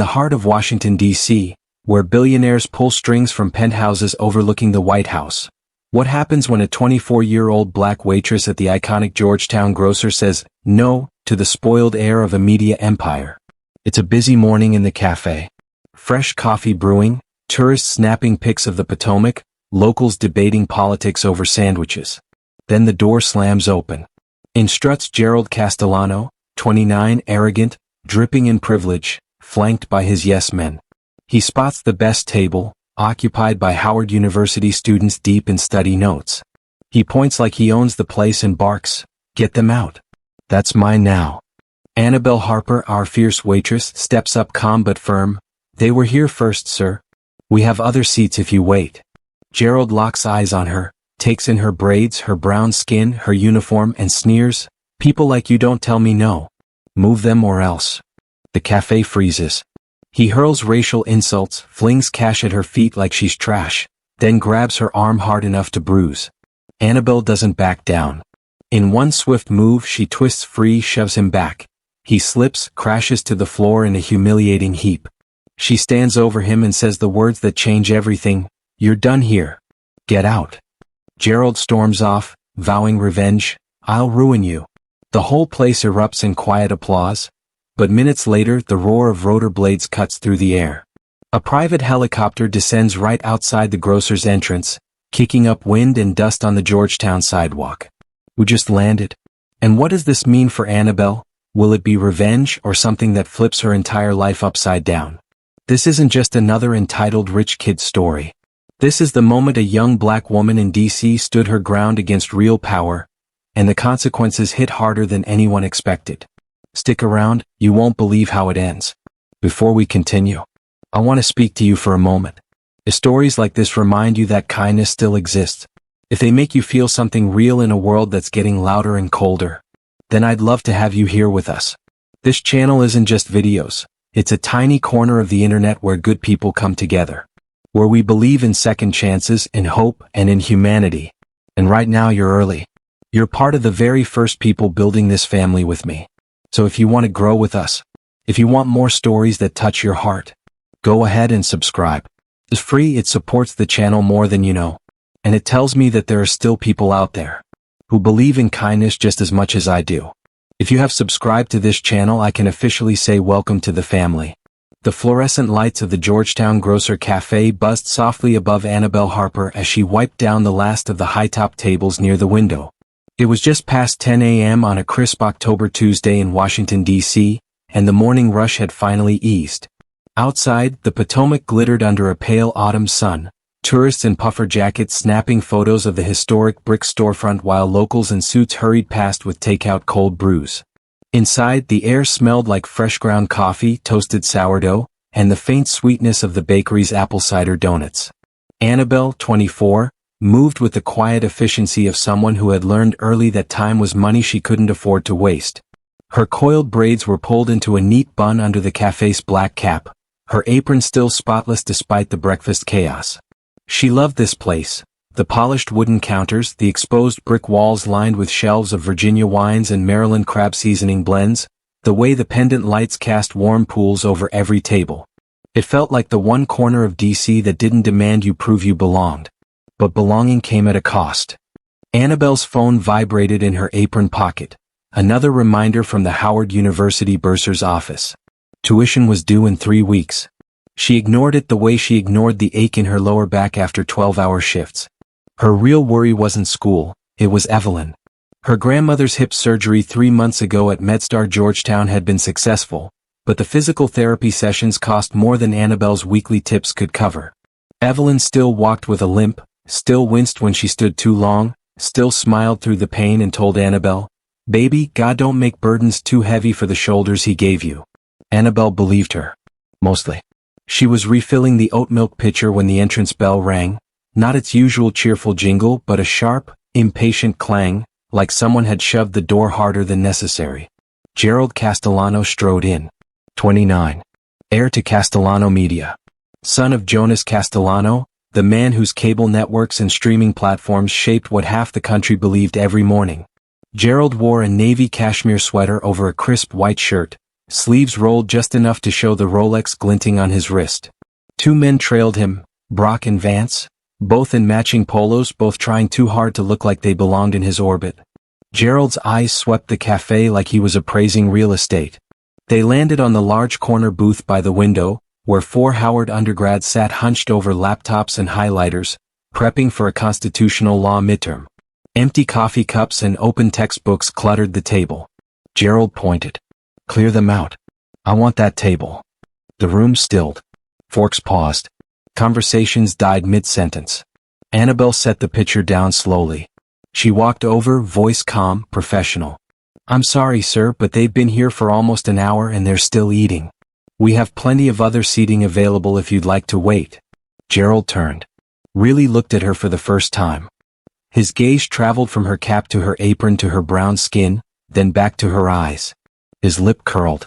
the heart of Washington, D.C., where billionaires pull strings from penthouses overlooking the White House. What happens when a 24-year-old black waitress at the iconic Georgetown grocer says no to the spoiled heir of a media empire? It's a busy morning in the cafe. Fresh coffee brewing, tourists snapping pics of the Potomac, locals debating politics over sandwiches. Then the door slams open. In struts Gerald Castellano, 29, arrogant, dripping in privilege, flanked by his yes-men. He spots the best table, occupied by Howard University students deep in study notes. He points like he owns the place and barks, "Get them out. That's mine now." Annabelle Harper, our fierce waitress, steps up calm but firm. "They were here first, sir. We have other seats if you wait." Gerald locks eyes on her, takes in her braids, her brown skin, her uniform, and sneers, "People like you don't tell me no. Move them or else." The cafe freezes. He hurls racial insults, flings cash at her feet like she's trash, then grabs her arm hard enough to bruise. Annabelle doesn't back down. In one swift move she twists free, shoves him back. He slips, crashes to the floor in a humiliating heap. She stands over him and says the words that change everything, "You're done here. Get out." Gerald storms off, vowing revenge, "I'll ruin you." The whole place erupts in quiet applause. But minutes later the roar of rotor blades cuts through the air. A private helicopter descends right outside the grocer's entrance, kicking up wind and dust on the Georgetown sidewalk. We just landed. And what does this mean for Annabelle? Will it be revenge or something that flips her entire life upside down? This isn't just another entitled rich kid story. This is the moment a young black woman in D.C. stood her ground against real power, and the consequences hit harder than anyone expected. Stick around, you won't believe how it ends. Before we continue, I want to speak to you for a moment. If stories like this remind you that kindness still exists, if they make you feel something real in a world that's getting louder and colder, then I'd love to have you here with us. This channel isn't just videos, it's a tiny corner of the internet where good people come together. Where we believe in second chances, in hope, and in humanity. And right now you're early. You're part of the very first people building this family with me. So if you want to grow with us, if you want more stories that touch your heart, go ahead and subscribe. It's free, it supports the channel more than you know. And it tells me that there are still people out there who believe in kindness just as much as I do. If you have subscribed to this channel, I can officially say welcome to the family. The fluorescent lights of the Georgetown Grocer Cafe buzzed softly above Annabelle Harper as she wiped down the last of the high-top tables near the window. It was just past 10 a.m. on a crisp October Tuesday in Washington, D.C., and the morning rush had finally eased. Outside, the Potomac glittered under a pale autumn sun, tourists in puffer jackets snapping photos of the historic brick storefront while locals in suits hurried past with takeout cold brews. Inside, the air smelled like fresh ground coffee, toasted sourdough, and the faint sweetness of the bakery's apple cider donuts. Annabelle, 24, moved with the quiet efficiency of someone who had learned early that time was money she couldn't afford to waste. Her coiled braids were pulled into a neat bun under the cafe's black cap, her apron still spotless despite the breakfast chaos. She loved this place, the polished wooden counters, the exposed brick walls lined with shelves of Virginia wines and Maryland crab seasoning blends, the way the pendant lights cast warm pools over every table. It felt like the one corner of D.C. that didn't demand you prove you belonged. But belonging came at a cost. Annabelle's phone vibrated in her apron pocket, another reminder from the Howard University bursar's office. Tuition was due in 3 weeks. She ignored it the way she ignored the ache in her lower back after 12-hour shifts. Her real worry wasn't school, it was Evelyn. Her grandmother's hip surgery 3 months ago at MedStar Georgetown had been successful, but the physical therapy sessions cost more than Annabelle's weekly tips could cover. Evelyn still walked with a limp, still winced when she stood too long, still smiled through the pain and told Annabelle, "Baby, God don't make burdens too heavy for the shoulders he gave you." Annabelle believed her. Mostly. She was refilling the oat milk pitcher when the entrance bell rang, not its usual cheerful jingle but a sharp, impatient clang, like someone had shoved the door harder than necessary. Gerald Castellano strode in. 29. Heir to Castellano Media. Son of Jonas Castellano, the man whose cable networks and streaming platforms shaped what half the country believed every morning. Gerald wore a navy cashmere sweater over a crisp white shirt, sleeves rolled just enough to show the Rolex glinting on his wrist. Two men trailed him, Brock and Vance, both in matching polos, both trying too hard to look like they belonged in his orbit. Gerald's eyes swept the cafe like he was appraising real estate. They landed on the large corner booth by the window, where 4 Howard undergrads sat hunched over laptops and highlighters, prepping for a constitutional law midterm. Empty coffee cups and open textbooks cluttered the table. Gerald pointed. "Clear them out. I want that table." The room stilled. Forks paused. Conversations died mid-sentence. Annabelle set the pitcher down slowly. She walked over, voice calm, professional. "I'm sorry, sir, but they've been here for almost an hour and they're still eating. We have plenty of other seating available if you'd like to wait." Gerald turned. Really looked at her for the first time. His gaze traveled from her cap to her apron to her brown skin, then back to her eyes. His lip curled.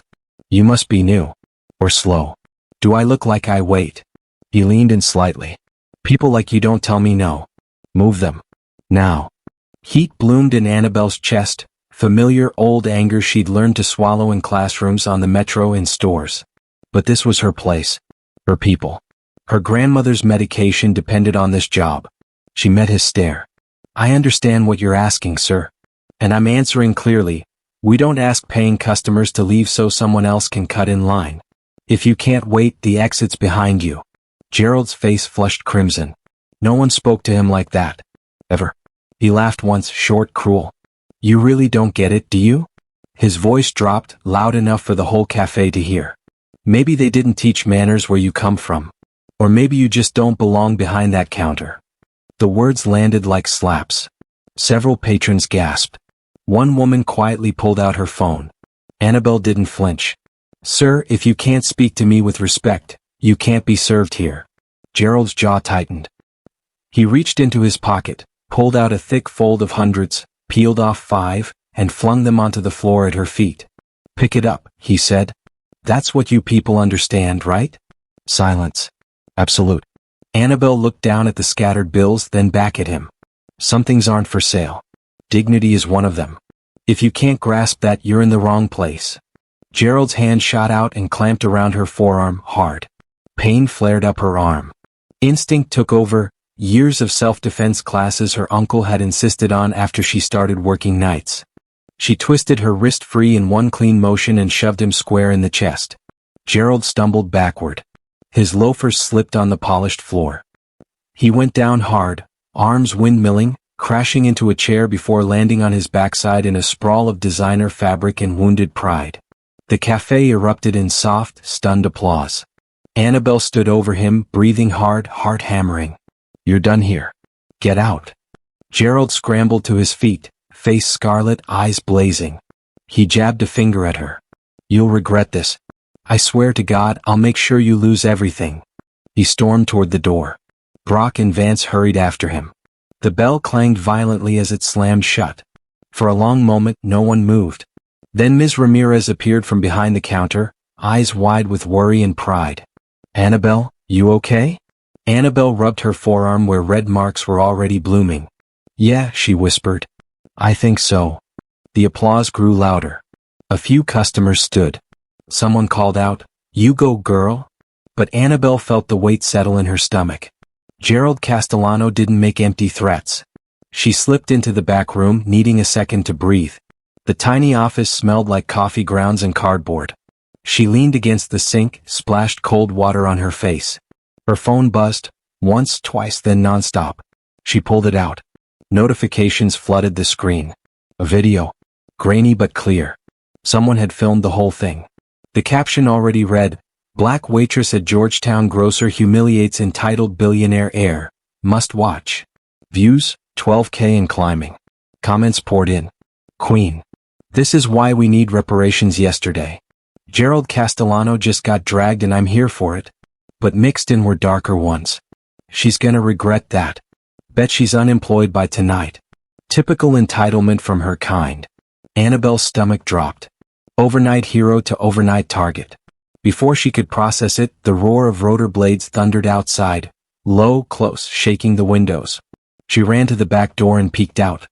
"You must be new. Or slow. Do I look like I wait?" He leaned in slightly. "People like you don't tell me no. Move them. Now." Heat bloomed in Annabelle's chest, familiar old anger she'd learned to swallow in classrooms, on the metro, in stores. But this was her place. Her people. Her grandmother's medication depended on this job. She met his stare. "I understand what you're asking, sir. And I'm answering clearly. We don't ask paying customers to leave so someone else can cut in line. If you can't wait, the exit's behind you." Gerald's face flushed crimson. No one spoke to him like that. Ever. He laughed once, short, cruel. "You really don't get it, do you?" His voice dropped, loud enough for the whole cafe to hear. "Maybe they didn't teach manners where you come from. Or maybe you just don't belong behind that counter." The words landed like slaps. Several patrons gasped. One woman quietly pulled out her phone. Annabelle didn't flinch. "Sir, if you can't speak to me with respect, you can't be served here." Gerald's jaw tightened. He reached into his pocket, pulled out a thick fold of hundreds, peeled off 5, and flung them onto the floor at her feet. "Pick it up," he said. "That's what you people understand, right?" Silence. Absolute. Annabelle looked down at the scattered bills, then back at him. "Some things aren't for sale. Dignity is one of them. If you can't grasp that, you're in the wrong place." Gerald's hand shot out and clamped around her forearm, hard. Pain flared up her arm. Instinct took over, years of self-defense classes her uncle had insisted on after she started working nights. She twisted her wrist free in one clean motion and shoved him square in the chest. Gerald stumbled backward. His loafers slipped on the polished floor. He went down hard, arms windmilling, crashing into a chair before landing on his backside in a sprawl of designer fabric and wounded pride. The cafe erupted in soft, stunned applause. Annabelle stood over him, breathing hard, heart hammering. "You're done here. Get out." Gerald scrambled to his feet, face scarlet, eyes blazing. He jabbed a finger at her. "You'll regret this. I swear to God, I'll make sure you lose everything." He stormed toward the door. Brock and Vance hurried after him. The bell clanged violently as it slammed shut. For a long moment, no one moved. Then Ms. Ramirez appeared from behind the counter, eyes wide with worry and pride. "Annabelle, you okay?" Annabelle rubbed her forearm where red marks were already blooming. "Yeah," she whispered. "I think so." The applause grew louder. A few customers stood. Someone called out, "You go, girl." But Annabelle felt the weight settle in her stomach. Gerald Castellano didn't make empty threats. She slipped into the back room, needing a second to breathe. The tiny office smelled like coffee grounds and cardboard. She leaned against the sink, splashed cold water on her face. Her phone buzzed, once, twice, then nonstop. She pulled it out. Notifications flooded the screen. A video. Grainy but clear. Someone had filmed the whole thing. The caption already read, "Black waitress at Georgetown grocer humiliates entitled billionaire heir. Must watch." Views, 12K and climbing. Comments poured in. "Queen. This is why we need reparations yesterday. Gerald Castellano just got dragged and I'm here for it." But mixed in were darker ones. "She's gonna regret that. Bet she's unemployed by tonight." Typical entitlement from her kind. Annabelle's stomach dropped. Overnight hero to overnight target. Before she could process it, the roar of rotor blades thundered outside, low, close, shaking the windows. She ran to the back door and peeked out.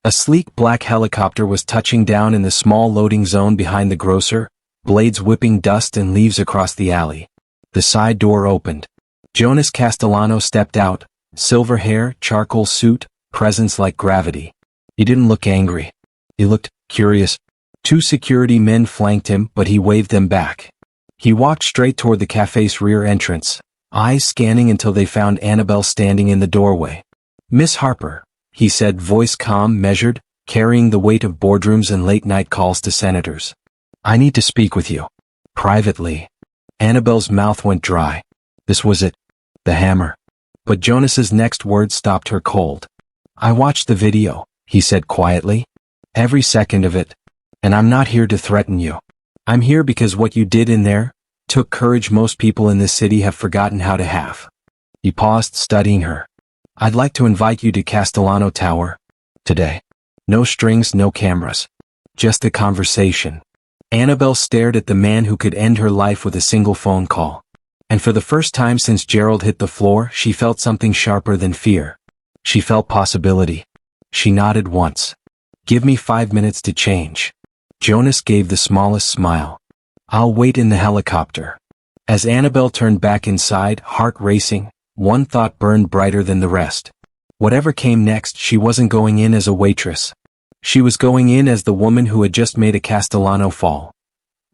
A sleek black helicopter was touching down in the small loading zone behind the grocer, blades whipping dust and leaves across the alley. The side door opened. Jonas Castellano stepped out, silver hair, charcoal suit, presence like gravity. He didn't look angry. He looked curious. 2 security men flanked him, but he waved them back. He walked straight toward the cafe's rear entrance, eyes scanning until they found Annabelle standing in the doorway. "Miss Harper," he said, voice calm, measured, carrying the weight of boardrooms and late-night calls to senators. "I need to speak with you. Privately." Annabelle's mouth went dry. This was it. The hammer. But Jonas's next word stopped her cold. "I watched the video," he said quietly. "Every second of it. And I'm not here to threaten you. I'm here because what you did in there took courage most people in this city have forgotten how to have." He paused, studying her. "I'd like to invite you to Castellano Tower. Today. No strings, no cameras. Just a conversation." Annabelle stared at the man who could end her life with a single phone call. And for the first time since Gerald hit the floor, she felt something sharper than fear. She felt possibility. She nodded once. "Give me 5 minutes to change." Jonas gave the smallest smile. "I'll wait in the helicopter." As Annabelle turned back inside, heart racing, one thought burned brighter than the rest. Whatever came next, she wasn't going in as a waitress. She was going in as the woman who had just made a Castellano fall.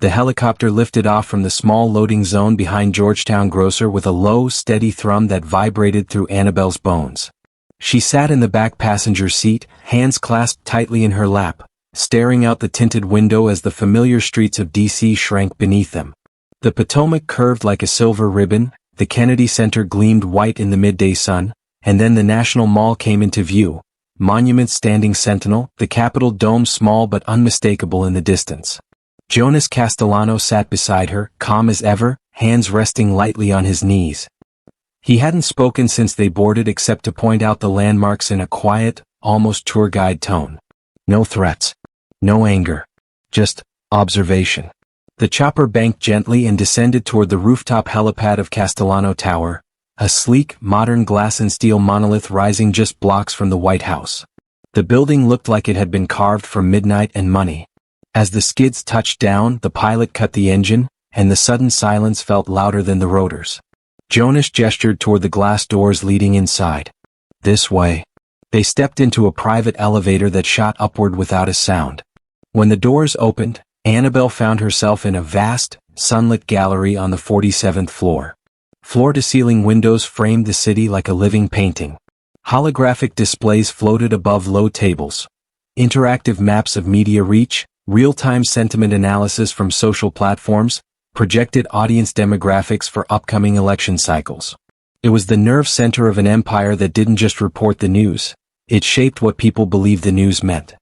The helicopter lifted off from the small loading zone behind Georgetown Grocer with a low, steady thrum that vibrated through Annabelle's bones. She sat in the back passenger seat, hands clasped tightly in her lap, staring out the tinted window as the familiar streets of D.C. shrank beneath them. The Potomac curved like a silver ribbon, the Kennedy Center gleamed white in the midday sun, and then the National Mall came into view, monuments standing sentinel, the Capitol dome small but unmistakable in the distance. Jonas Castellano sat beside her, calm as ever, hands resting lightly on his knees. He hadn't spoken since they boarded except to point out the landmarks in a quiet, almost tour guide tone. No threats. No anger. Just observation. The chopper banked gently and descended toward the rooftop helipad of Castellano Tower, a sleek, modern glass and steel monolith rising just blocks from the White House. The building looked like it had been carved from midnight and money. As the skids touched down, the pilot cut the engine, and the sudden silence felt louder than the rotors. Jonas gestured toward the glass doors leading inside. "This way." They stepped into a private elevator that shot upward without a sound. When the doors opened, Annabelle found herself in a vast, sunlit gallery on the 47th floor. Floor-to-ceiling windows framed the city like a living painting. Holographic displays floated above low tables. Interactive maps of media reach, real-time sentiment analysis from social platforms, projected audience demographics for upcoming election cycles. It was the nerve center of an empire that didn't just report the news. It shaped what people believed the news meant.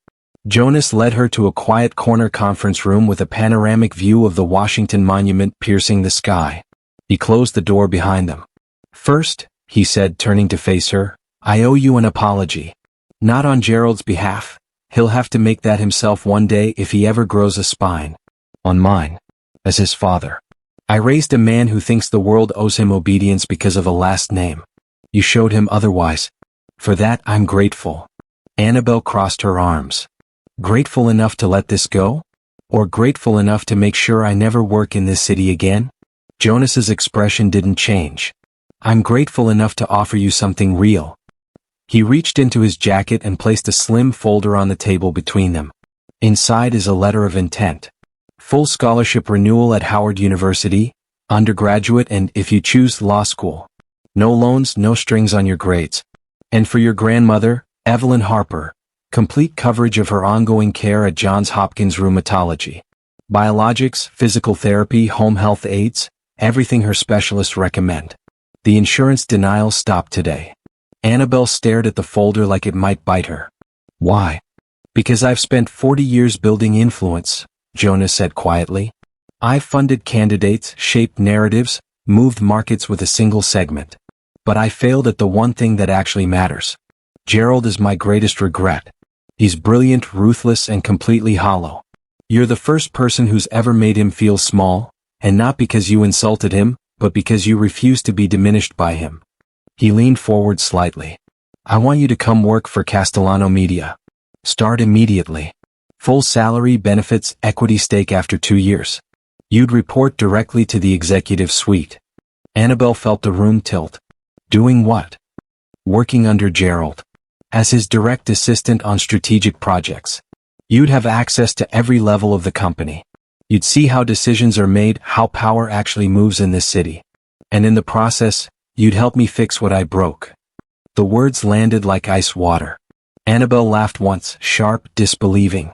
Jonas led her to a quiet corner conference room with a panoramic view of the Washington Monument piercing the sky. He closed the door behind them. "First," he said, turning to face her, "I owe you an apology. Not on Gerald's behalf. He'll have to make that himself one day if he ever grows a spine. On mine. As his father. I raised a man who thinks the world owes him obedience because of a last name. You showed him otherwise. For that I'm grateful." Annabelle crossed her arms. "Grateful enough to let this go? Or grateful enough to make sure I never work in this city again?" Jonas's expression didn't change. "I'm grateful enough to offer you something real." He reached into his jacket and placed a slim folder on the table between them. Inside is a letter of intent. Full scholarship renewal at Howard University, undergraduate and, if you choose, law school. No loans, no strings on your grades. And for your grandmother, Evelyn Harper, complete coverage of her ongoing care at Johns Hopkins Rheumatology. Biologics, physical therapy, home health aides, everything her specialists recommend. The insurance denial stopped today. Annabelle stared at the folder like it might bite her. "Why?" "Because I've spent 40 years building influence," Jonas said quietly. "I've funded candidates, shaped narratives, moved markets with a single segment. But I failed at the one thing that actually matters. Gerald is my greatest regret. He's brilliant, ruthless, and completely hollow. You're the first person who's ever made him feel small, and not because you insulted him, but because you refused to be diminished by him." He leaned forward slightly. "I want you to come work for Castellano Media. Start immediately. Full salary, benefits, equity stake after 2 years. You'd report directly to the executive suite. Annabelle felt the room tilt. Doing what? Working under Gerald. As his direct assistant on strategic projects. You'd have access to every level of the company. You'd see how decisions are made, how power actually moves in this city. And in the process, you'd help me fix what I broke. The words landed like ice water. Annabelle laughed once, sharp, disbelieving.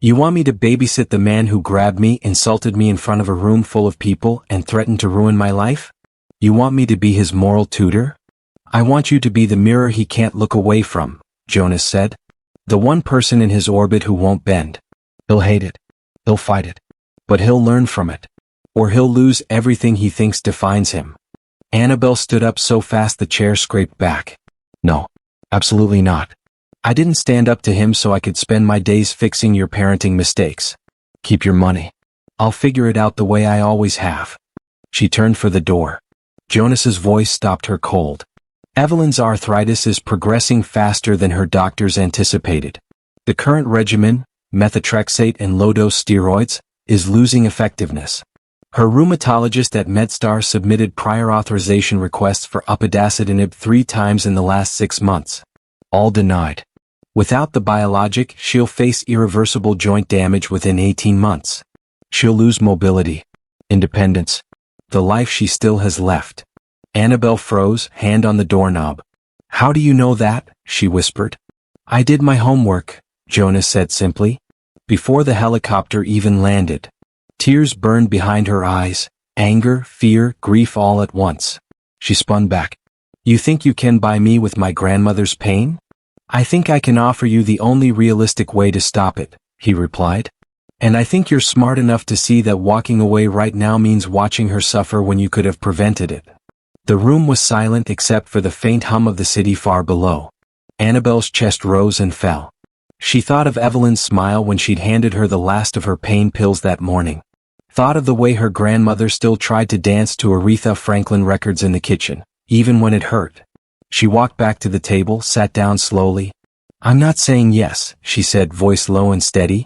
You want me to babysit the man who grabbed me, insulted me in front of a room full of people, and threatened to ruin my life? You want me to be his moral tutor? I want you to be the mirror he can't look away from, Jonas said. The one person in his orbit who won't bend. He'll hate it. He'll fight it. But he'll learn from it. Or he'll lose everything he thinks defines him. Annabelle stood up so fast the chair scraped back. No, absolutely not. I didn't stand up to him so I could spend my days fixing your parenting mistakes. Keep your money. I'll figure it out the way I always have. She turned for the door. Jonas's voice stopped her cold. Evelyn's arthritis is progressing faster than her doctors anticipated. The current regimen, methotrexate and low-dose steroids, is losing effectiveness. Her rheumatologist at MedStar submitted prior authorization requests for upadacitinib 3 times in the last 6 months. All denied. Without the biologic, she'll face irreversible joint damage within 18 months. She'll lose mobility, independence, the life she still has left. Annabelle froze, hand on the doorknob. How do you know that? She whispered. I did my homework, Jonas said simply. Before the helicopter even landed. Tears burned behind her eyes, anger, fear, grief all at once. She spun back. You think you can buy me with my grandmother's pain? I think I can offer you the only realistic way to stop it, he replied. And I think you're smart enough to see that walking away right now means watching her suffer when you could have prevented it. The room was silent except for the faint hum of the city far below. Annabelle's chest rose and fell. She thought of Evelyn's smile when she'd handed her the last of her pain pills that morning. Thought of the way her grandmother still tried to dance to Aretha Franklin records in the kitchen, even when it hurt. She walked back to the table, sat down slowly. I'm not saying yes, she said, voice low and steady.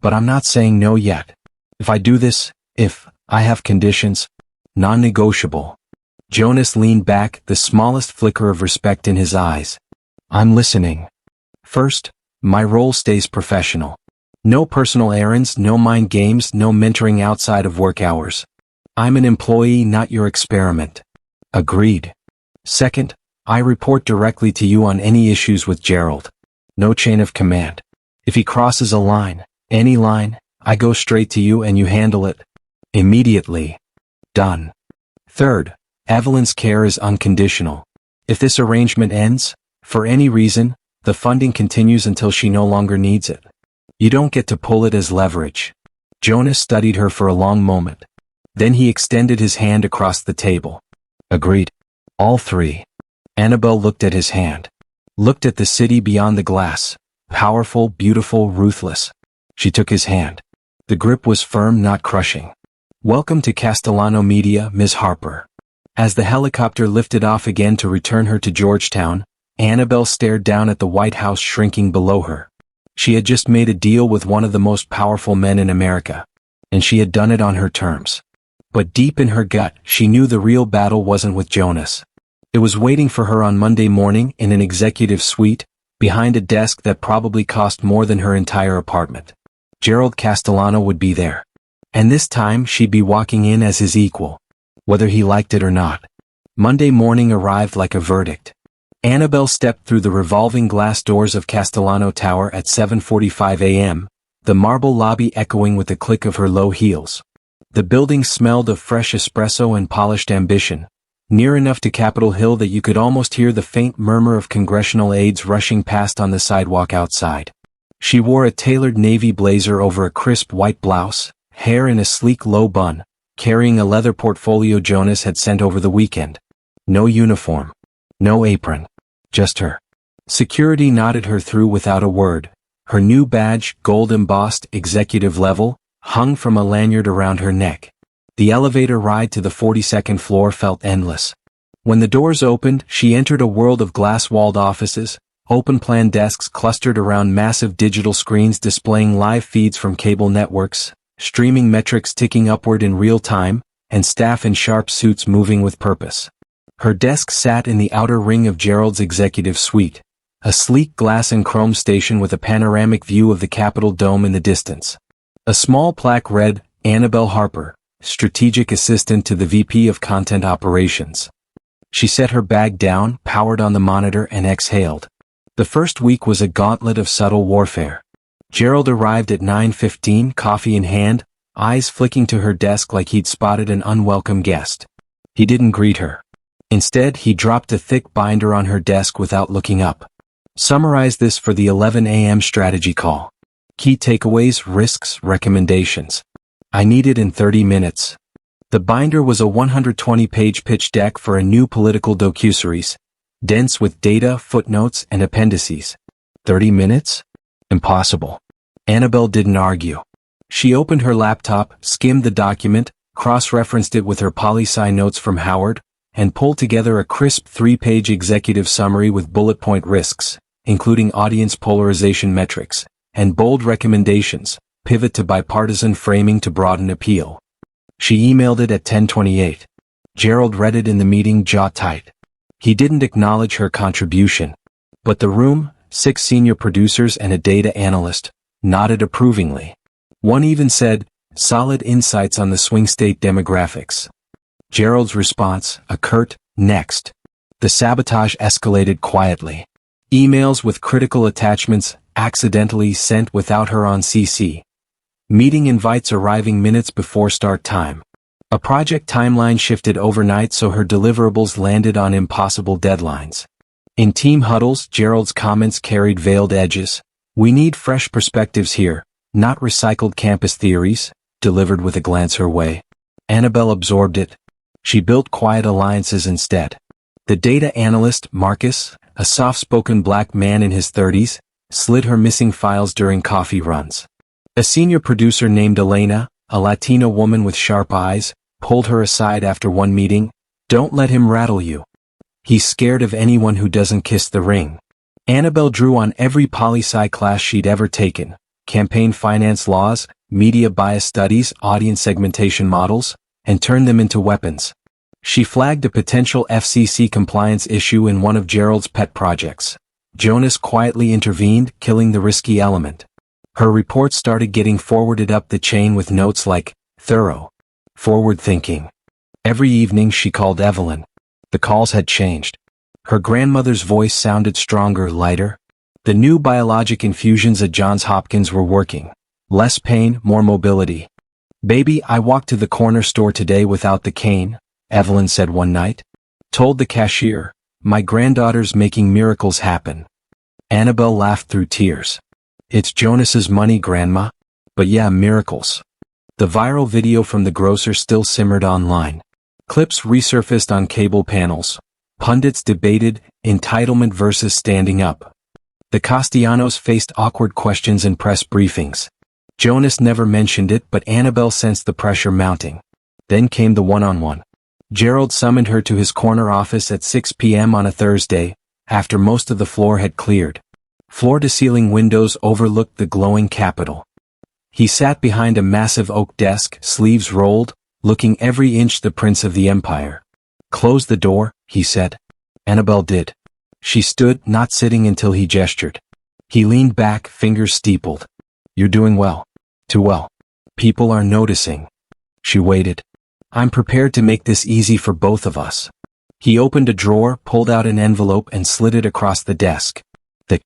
But I'm not saying no yet. If I do this, if I have conditions, non-negotiable. Jonas leaned back, the smallest flicker of respect in his eyes. I'm listening. First, my role stays professional. No personal errands, no mind games, no mentoring outside of work hours. I'm an employee, not your experiment. Agreed. Second, I report directly to you on any issues with Gerald. No chain of command. If he crosses a line, any line, I go straight to you and you handle it. Immediately. Done. Third, Evelyn's care is unconditional. If this arrangement ends, for any reason, the funding continues until she no longer needs it. You don't get to pull it as leverage. Jonas studied her for a long moment. Then he extended his hand across the table. Agreed. All 3. Annabelle looked at his hand. Looked at the city beyond the glass. Powerful, beautiful, ruthless. She took his hand. The grip was firm, not crushing. Welcome to Castellano Media, Ms. Harper. As the helicopter lifted off again to return her to Georgetown, Annabelle stared down at the White House shrinking below her. She had just made a deal with one of the most powerful men in America. And she had done it on her terms. But deep in her gut, she knew the real battle wasn't with Jonas. It was waiting for her on Monday morning in an executive suite, behind a desk that probably cost more than her entire apartment. Gerald Castellano would be there. And this time she'd be walking in as his equal. Whether he liked it or not. Monday morning arrived like a verdict. Annabelle stepped through the revolving glass doors of Castellano Tower at 7:45 a.m., the marble lobby echoing with the click of her low heels. The building smelled of fresh espresso and polished ambition, near enough to Capitol Hill that you could almost hear the faint murmur of congressional aides rushing past on the sidewalk outside. She wore a tailored navy blazer over a crisp white blouse, hair in a sleek low bun, carrying a leather portfolio Jonas had sent over the weekend. No uniform. No apron. Just her. Security nodded her through without a word. Her new badge, gold-embossed, executive level, hung from a lanyard around her neck. The elevator ride to the 42nd floor felt endless. When the doors opened, she entered a world of glass-walled offices, open-plan desks clustered around massive digital screens displaying live feeds from cable networks, streaming metrics ticking upward in real time, and staff in sharp suits moving with purpose. Her desk sat in the outer ring of Gerald's executive suite, a sleek glass and chrome station with a panoramic view of the Capitol dome in the distance. A small plaque read, Annabelle Harper, Strategic Assistant to the VP of Content Operations. She set her bag down, powered on the monitor, and exhaled. The first week was a gauntlet of subtle warfare. Gerald arrived at 9:15, coffee in hand, eyes flicking to her desk like he'd spotted an unwelcome guest. He didn't greet her. Instead, he dropped a thick binder on her desk without looking up. Summarize this for the 11 a.m. strategy call. Key takeaways, risks, recommendations. I need it in 30 minutes. The binder was a 120-page pitch deck for a new political docuseries, dense with data, footnotes, and appendices. 30 minutes? Impossible. Annabelle didn't argue. She opened her laptop, skimmed the document, cross-referenced it with her poli-sci notes from Howard, and pulled together a crisp 3-page executive summary with bullet point risks, including audience polarization metrics, and bold recommendations, pivot to bipartisan framing to broaden appeal. She emailed it at 10:28. Gerald read it in the meeting, jaw tight. He didn't acknowledge her contribution. But the room, 6 senior producers and a data analyst, nodded approvingly. One even said, solid insights on the swing state demographics. Gerald's response, a curt, next. The sabotage escalated quietly. Emails with critical attachments, accidentally sent without her on CC. Meeting invites arriving minutes before start time. A project timeline shifted overnight so her deliverables landed on impossible deadlines. In team huddles, Gerald's comments carried veiled edges. We need fresh perspectives here, not recycled campus theories, delivered with a glance her way. Annabelle absorbed it. She built quiet alliances instead. The data analyst, Marcus, a soft-spoken black man in his 30s, slid her missing files during coffee runs. A senior producer named Elena, a Latina woman with sharp eyes, pulled her aside after one meeting. Don't let him rattle you. He's scared of anyone who doesn't kiss the ring. Annabelle drew on every poli-sci class she'd ever taken, campaign finance laws, media bias studies, audience segmentation models, and turned them into weapons. She flagged a potential FCC compliance issue in one of Gerald's pet projects. Jonas quietly intervened, killing the risky element. Her report started getting forwarded up the chain with notes like, thorough, forward-thinking. Every evening she called Evelyn. The calls had changed. Her grandmother's voice sounded stronger, lighter. The new biologic infusions at Johns Hopkins were working. Less pain, more mobility. Baby, I walked to the corner store today without the cane, Evelyn said one night. Told the cashier, my granddaughter's making miracles happen. Annabelle laughed through tears. It's Jonas's money, Grandma. But yeah, miracles. The viral video from the grocer still simmered online. Clips resurfaced on cable panels. Pundits debated entitlement versus standing up. The Castellanos faced awkward questions in press briefings. Jonas never mentioned it, but Annabelle sensed the pressure mounting. Then came the one-on-one. Gerald summoned her to his corner office at 6 p.m. on a Thursday, after most of the floor had cleared. Floor-to-ceiling windows overlooked the glowing Capitol. He sat behind a massive oak desk, sleeves rolled, looking every inch the prince of the empire. Close the door, he said. Annabelle did. She stood, not sitting until he gestured. He leaned back, fingers steepled. You're doing well. Too well. People are noticing. She waited. I'm prepared to make this easy for both of us. He opened a drawer, pulled out an envelope, and slid it across the desk. The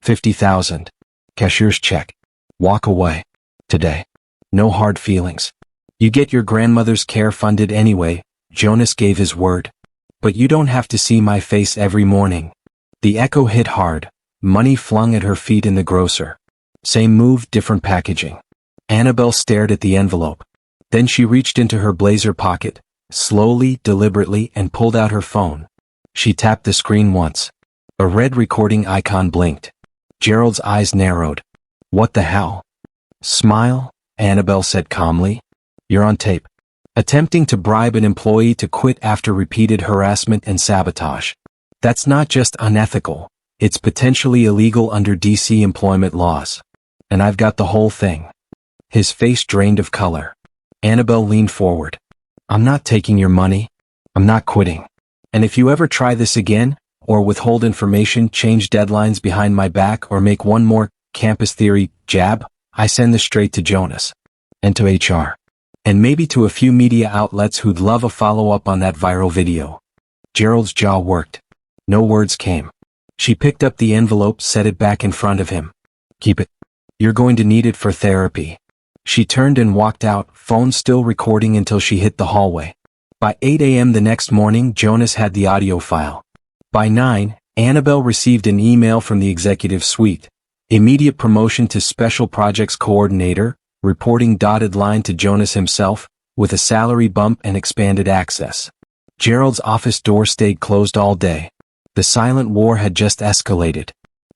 50,000. Cashier's check. Walk away. Today. No hard feelings. You get your grandmother's care funded anyway, Jonas gave his word. But you don't have to see my face every morning. The echo hit hard, money flung at her feet in the grocer. Same move, different packaging. Annabelle stared at the envelope. Then she reached into her blazer pocket, slowly, deliberately, and pulled out her phone. She tapped the screen once. A red recording icon blinked. Gerald's eyes narrowed. What the hell? Smile, Annabelle said calmly. You're on tape. Attempting to bribe an employee to quit after repeated harassment and sabotage. That's not just unethical, it's potentially illegal under DC employment laws. And I've got the whole thing. his face drained of color. Annabelle leaned forward. I'm not taking your money. I'm not quitting. And if you ever try this again, or withhold information, change deadlines behind my back, or make one more campus theory jab, I send this straight to Jonas. And to HR. And maybe to a few media outlets who'd love a follow-up on that viral video. Gerald's jaw worked. No words came. She picked up the envelope, set it back in front of him. Keep it. You're going to need it for therapy. She turned and walked out, phone still recording until she hit the hallway. By 8 a.m. the next morning, Jonas had the audio file. By 9, Annabelle received an email from the executive suite. Immediate promotion to Special Projects Coordinator, reporting dotted line to Jonas himself, with a salary bump and expanded access. Gerald's office door stayed closed all day. The silent war had just escalated.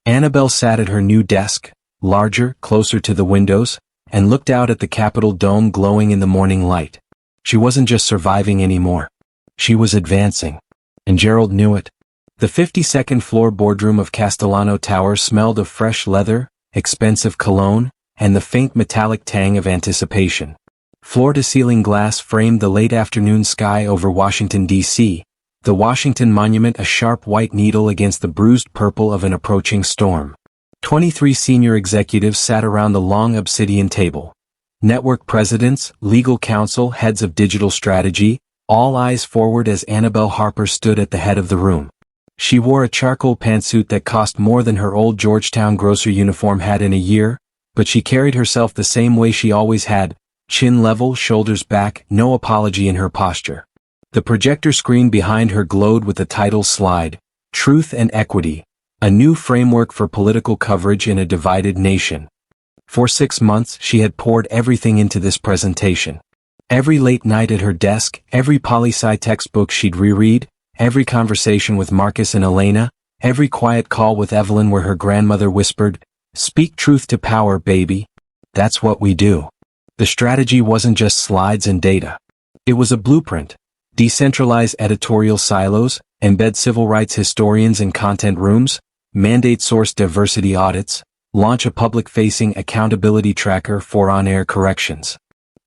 Annabelle sat at her new desk, larger, closer to the windows, and looked out at the Capitol dome glowing in the morning light. She wasn't just surviving anymore. She was advancing. And Gerald knew it. The 52nd floor boardroom of Castellano Tower smelled of fresh leather, expensive cologne, and the faint metallic tang of anticipation. Floor-to-ceiling glass framed the late afternoon sky over Washington, D.C., the Washington Monument a sharp white needle against the bruised purple of an approaching storm. 23 senior executives sat around the long obsidian table. Network presidents, legal counsel, heads of digital strategy, all eyes forward as Annabelle Harper stood at the head of the room. She wore a charcoal pantsuit that cost more than her old Georgetown grocer uniform had in a year, but she carried herself the same way she always had, chin level, shoulders back, no apology in her posture. The projector screen behind her glowed with the title slide, Truth and Equity, a new framework for political coverage in a divided nation. For 6 months she had poured everything into this presentation. Every late night at her desk, every poli-sci textbook she'd reread, every conversation with Marcus and Elena, every quiet call with Evelyn where her grandmother whispered, "Speak truth to power, baby. That's what we do." The strategy wasn't just slides and data. It was a blueprint. Decentralize editorial silos, embed civil rights historians in content rooms, mandate source diversity audits, launch a public-facing accountability tracker for on-air corrections.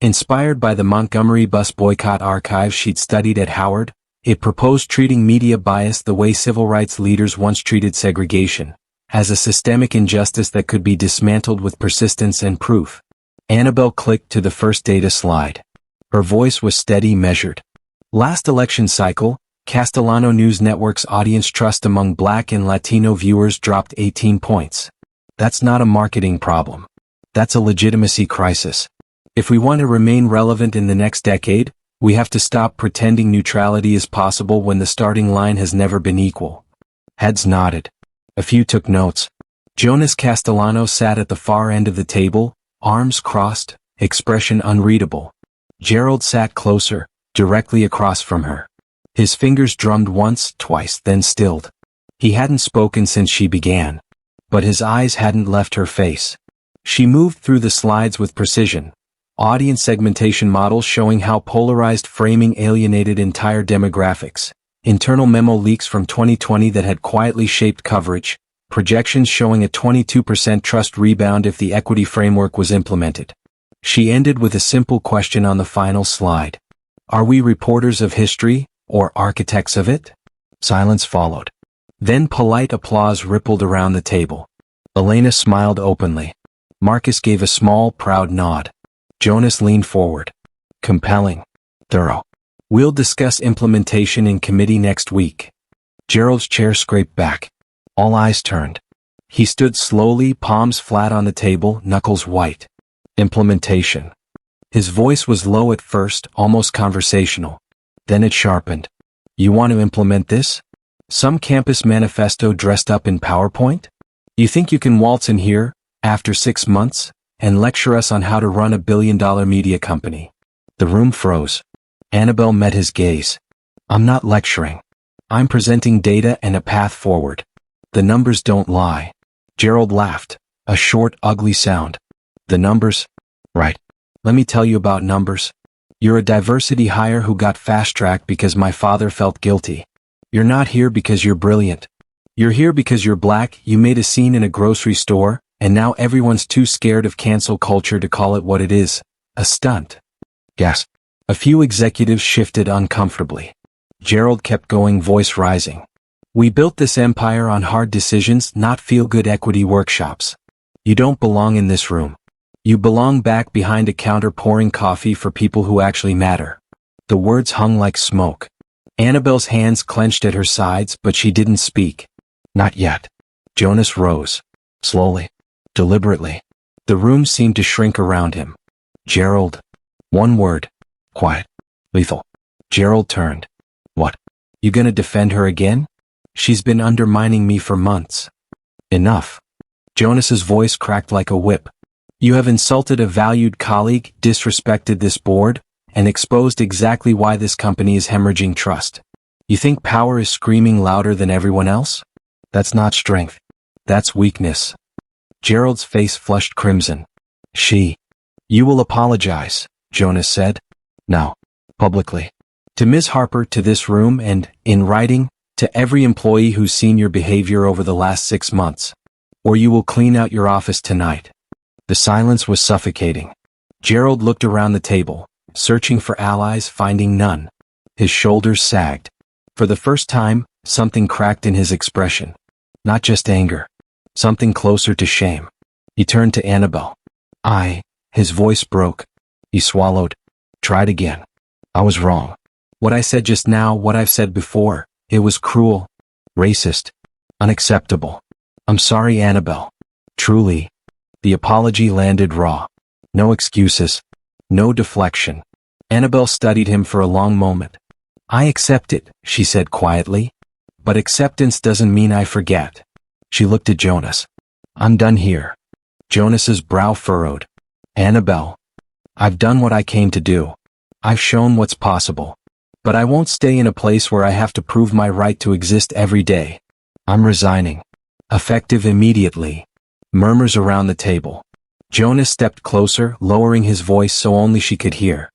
Inspired by the Montgomery bus boycott archive she'd studied at Howard, it proposed treating media bias the way civil rights leaders once treated segregation, as a systemic injustice that could be dismantled with persistence and proof. Annabelle clicked to the first data slide. Her voice was steady, measured. Last election cycle, Castellano News Network's audience trust among Black and Latino viewers dropped 18 points. That's not a marketing problem. That's a legitimacy crisis. If we want to remain relevant in the next decade, we have to stop pretending neutrality is possible when the starting line has never been equal. Heads nodded. A few took notes. Jonas Castellano sat at the far end of the table, arms crossed, expression unreadable. Gerald sat closer, directly across from her. His fingers drummed once, twice, then stilled. He hadn't spoken since she began. But his eyes hadn't left her face. She moved through the slides with precision. Audience segmentation models showing how polarized framing alienated entire demographics. Internal memo leaks from 2020 that had quietly shaped coverage. Projections showing a 22% trust rebound if the equity framework was implemented. She ended with a simple question on the final slide. Are we reporters of history, or architects of it? Silence followed. Then polite applause rippled around the table. Elena smiled openly. Marcus gave a small, proud nod. Jonas leaned forward. Compelling. Thorough. We'll discuss implementation in committee next week. Gerald's chair scraped back. All eyes turned. He stood slowly, palms flat on the table, knuckles white. Implementation. His voice was low at first, almost conversational. Then it sharpened. You want to implement this? Some campus manifesto dressed up in PowerPoint? You think you can waltz in here, after 6 months, and lecture us on how to run a billion-dollar media company? The room froze. Annabelle met his gaze. I'm not lecturing. I'm presenting data and a path forward. The numbers don't lie. Gerald laughed, a short, ugly sound. The numbers? Right. Let me tell you about numbers. You're a diversity hire who got fast-tracked because my father felt guilty. You're not here because you're brilliant. You're here because you're Black, you made a scene in a grocery store, And now everyone's too scared of cancel culture to call it what it is, a stunt. Yes. A few executives shifted uncomfortably. Gerald kept going, voice rising. We built this empire on hard decisions, not feel-good equity workshops. You don't belong in this room. You belong back behind a counter pouring coffee for people who actually matter. The words hung like smoke. Annabelle's hands clenched at her sides, but she didn't speak. Not yet. Jonas rose. Slowly. Deliberately. The room seemed to shrink around him. Gerald. One word. Quiet. Lethal. Gerald turned. What? You gonna defend her again? She's been undermining me for months. Enough. Jonas's voice cracked like a whip. You have insulted a valued colleague, disrespected this board, and exposed exactly why this company is hemorrhaging trust. You think power is screaming louder than everyone else? That's not strength. That's weakness. Gerald's face flushed crimson. You will apologize, Jonas said. Now. Publicly. To Ms. Harper, to this room, and, in writing, to every employee who's seen your behavior over the last 6 months. Or you will clean out your office tonight. The silence was suffocating. Gerald looked around the table, searching for allies, finding none. His shoulders sagged. For the first time, something cracked in his expression. Not just anger. Something closer to shame. He turned to Annabelle. His voice broke. He swallowed. Tried again. I was wrong. What I said just now, what I've said before, it was cruel. Racist. Unacceptable. I'm sorry, Annabelle. Truly. The apology landed raw. No excuses. No deflection. Annabelle studied him for a long moment. I accept it, she said quietly. But acceptance doesn't mean I forget. She looked at Jonas. I'm done here. Jonas's brow furrowed. Annabelle. I've done what I came to do. I've shown what's possible. But I won't stay in a place where I have to prove my right to exist every day. I'm resigning. Effective immediately. Murmurs around the table. Jonas stepped closer, lowering his voice so only she could hear.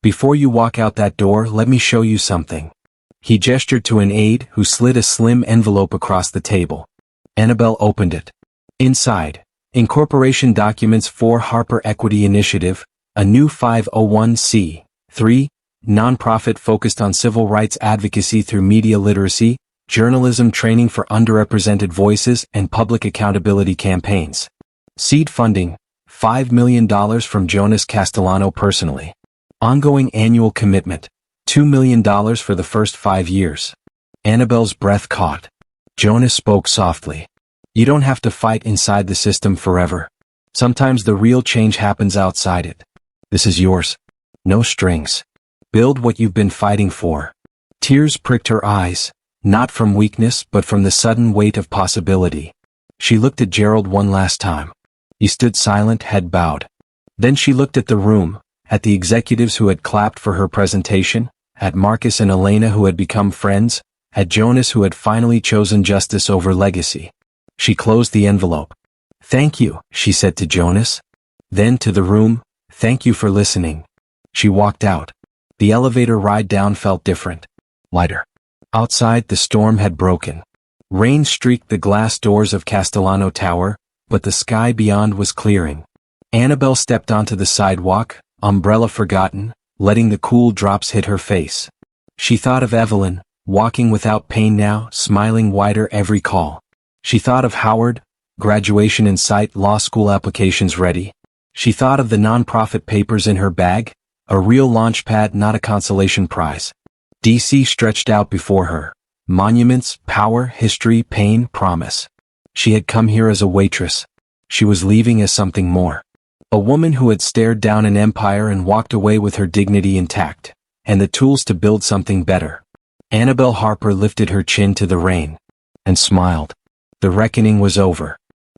Before you walk out that door, let me show you something. He gestured to an aide who slid a slim envelope across the table. Annabelle opened it. Inside, incorporation documents for Harper Equity Initiative, a new 501c3 nonprofit focused on civil rights advocacy through media literacy, journalism training for underrepresented voices, and public accountability campaigns. Seed funding, $5 million from Jonas Castellano personally. Ongoing annual commitment, $2 million for the first 5 years. Annabelle's breath caught. Jonas spoke softly. You don't have to fight inside the system forever. Sometimes the real change happens outside it. This is yours. No strings. Build what you've been fighting for. Tears pricked her eyes, not from weakness but from the sudden weight of possibility. She looked at Gerald one last time. He stood silent, head bowed. Then she looked at the room, at the executives who had clapped for her presentation, at Marcus and Elena who had become friends, at Jonas who had finally chosen justice over legacy. She closed the envelope. Thank you, she said to Jonas. Then to the room, thank you for listening. She walked out. The elevator ride down felt different. Lighter. Outside, the storm had broken. Rain streaked the glass doors of Castellano Tower, but the sky beyond was clearing. Annabelle stepped onto the sidewalk, umbrella forgotten, letting the cool drops hit her face. She thought of Evelyn, walking without pain now, smiling wider every call. She thought of Howard, graduation in sight, law school applications ready. She thought of the nonprofit papers in her bag, a real launchpad, not a consolation prize. DC stretched out before her. Monuments, power, history, pain, promise. She had come here as a waitress. She was leaving as something more. A woman who had stared down an empire and walked away with her dignity intact, and the tools to build something better. Annabelle Harper lifted her chin to the rain, and smiled. The reckoning was over.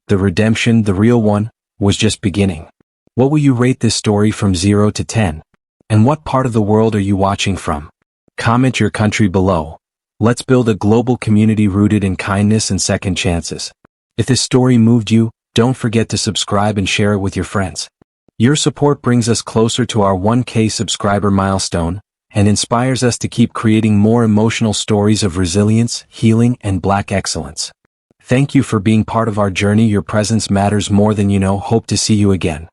The redemption, the real one, was just beginning. What will you rate this story from 0 to 10? And what part of the world are you watching from? Comment your country below. Let's build a global community rooted in kindness and second chances. If this story moved you, don't forget to subscribe and share it with your friends. Your support brings us closer to our 1K subscriber milestone, and inspires us to keep creating more emotional stories of resilience, healing, and Black excellence. Thank you for being part of our journey. Your presence matters more than you know. Hope to see you again.